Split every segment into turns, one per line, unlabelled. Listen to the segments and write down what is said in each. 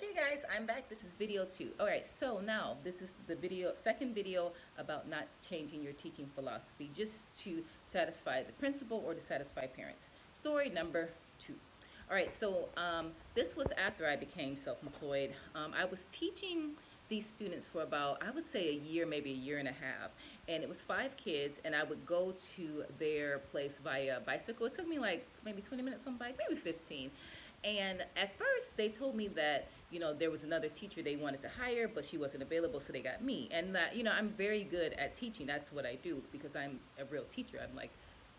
Okay guys, I'm back. This is video 2. Alright, so now this is the second video about not changing your teaching philosophy just to satisfy the principal or to satisfy parents. Story number 2. Alright, so this was after I became self-employed. I was teaching these students for about, I would say, a year, maybe a year and a half. And it was 5 kids, and I would go to their place via bicycle. It took me like maybe 20 minutes on bike, maybe 15. And at first, they told me that, there was another teacher they wanted to hire, but she wasn't available, so they got me. And that, I'm very good at teaching. That's what I do because I'm a real teacher.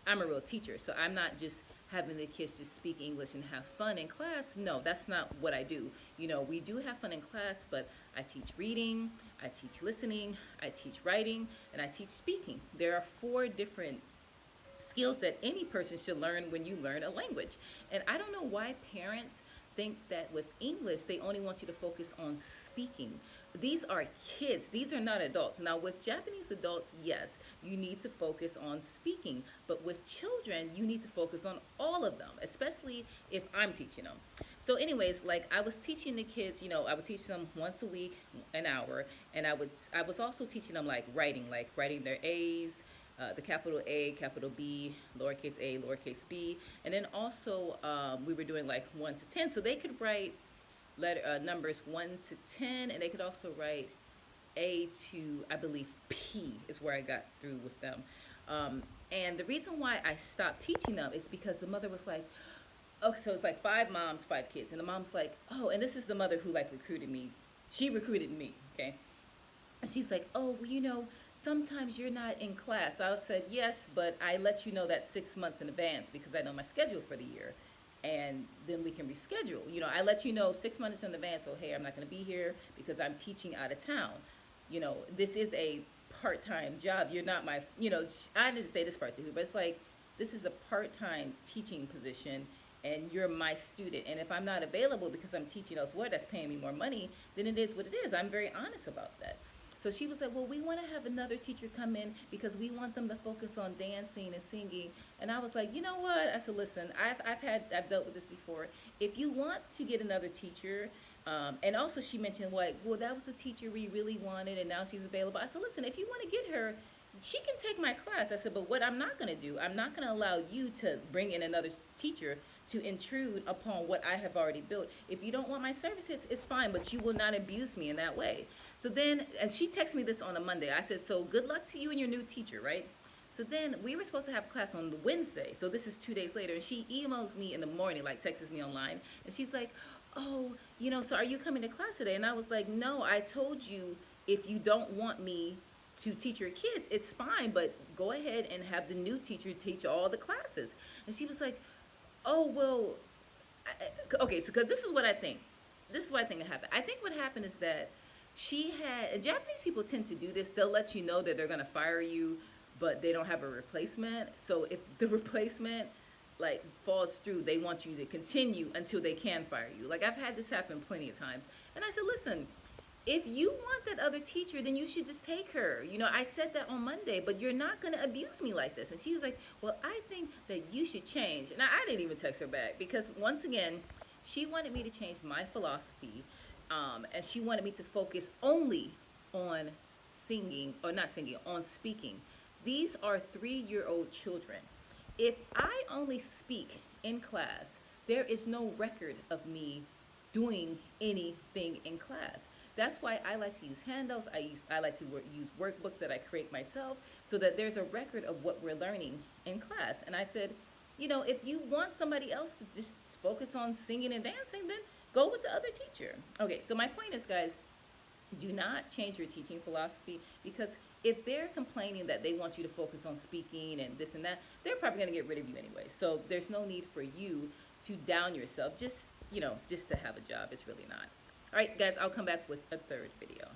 I'm a real teacher. So I'm not just having the kids just speak English and have fun in class. No, that's not what I do. We do have fun in class, but I teach reading, I teach listening, I teach writing, and I teach speaking. There are 4 different skills that any person should learn when you learn a language. And I don't know why parents think that with English, they only want you to focus on speaking. These are kids. These are not adults. Now, with Japanese adults, yes, you need to focus on speaking. But with children, you need to focus on all of them, especially if I'm teaching them. So anyways, like I was teaching the kids, I would teach them once a week, an hour. And I was also teaching them like writing their A's, the capital A, capital B, lowercase a, lowercase b, and then also we were doing like 1 to 10, so they could write numbers 1 to 10, and they could also write A to, I believe, P is where I got through with them. And the reason why I stopped teaching them is because the mother was like, oh, so it's like 5 moms, 5 kids, and the mom's like, oh, and this is the mother who like recruited me. She recruited me, okay? And she's like, oh, well, sometimes you're not in class. I said, yes, but I let you know that 6 months in advance because I know my schedule for the year. And then we can reschedule. I let you know 6 months in advance, so hey, I'm not going to be here because I'm teaching out of town. This is a part-time job. You're not my, I didn't say this part to you, but it's like, this is a part-time teaching position and you're my student. And if I'm not available because I'm teaching elsewhere that's paying me more money, then it is what it is. I'm very honest about that. So she was like, well, we want to have another teacher come in because we want them to focus on dancing and singing. And I was like, you know what? I said, listen, I've dealt with this before. If you want to get another teacher, and also she mentioned like, well, that was the teacher we really wanted and now she's available. I said, listen, if you want to get her, she can take my class. I said, but what I'm not going to do, I'm not going to allow you to bring in another teacher to intrude upon what I have already built. If you don't want my services, it's fine, but you will not abuse me in that way. So then, and she texted me this on a Monday. I said, so good luck to you and your new teacher, right? So then we were supposed to have class on the Wednesday. So this is 2 days later. And she emails me in the morning, like texts me online. And she's like, oh, so are you coming to class today? And I was like, no, I told you if you don't want me to teach your kids, it's fine, but go ahead and have the new teacher teach all the classes. And she was like, oh, well, okay, so because this is what I think. This is what I think happened. I think what happened is that and Japanese people tend to do this. They'll let you know that they're going to fire you, but they don't have a replacement. So if the replacement like falls through, they want you to continue until they can fire you. Like I've had this happen plenty of times. And I said, listen, if you want that other teacher, then you should just take her. I said that on Monday, but you're not going to abuse me like this. And she was like, well, I think that you should change. And I didn't even text her back because once again, she wanted me to change my philosophy. And she wanted me to focus only on singing, or not singing, on speaking. These are 3-year-old children. If I only speak in class, there is no record of me doing anything in class. That's why I like to use handouts. I like to use workbooks that I create myself so that there's a record of what we're learning in class. And I said, if you want somebody else to just focus on singing and dancing, then go with the other teacher. Okay, so my point is, guys, do not change your teaching philosophy because if they're complaining that they want you to focus on speaking and this and that, they're probably going to get rid of you anyway. So there's no need for you to down yourself just to have a job. It's really not. All right, guys, I'll come back with a 3rd video.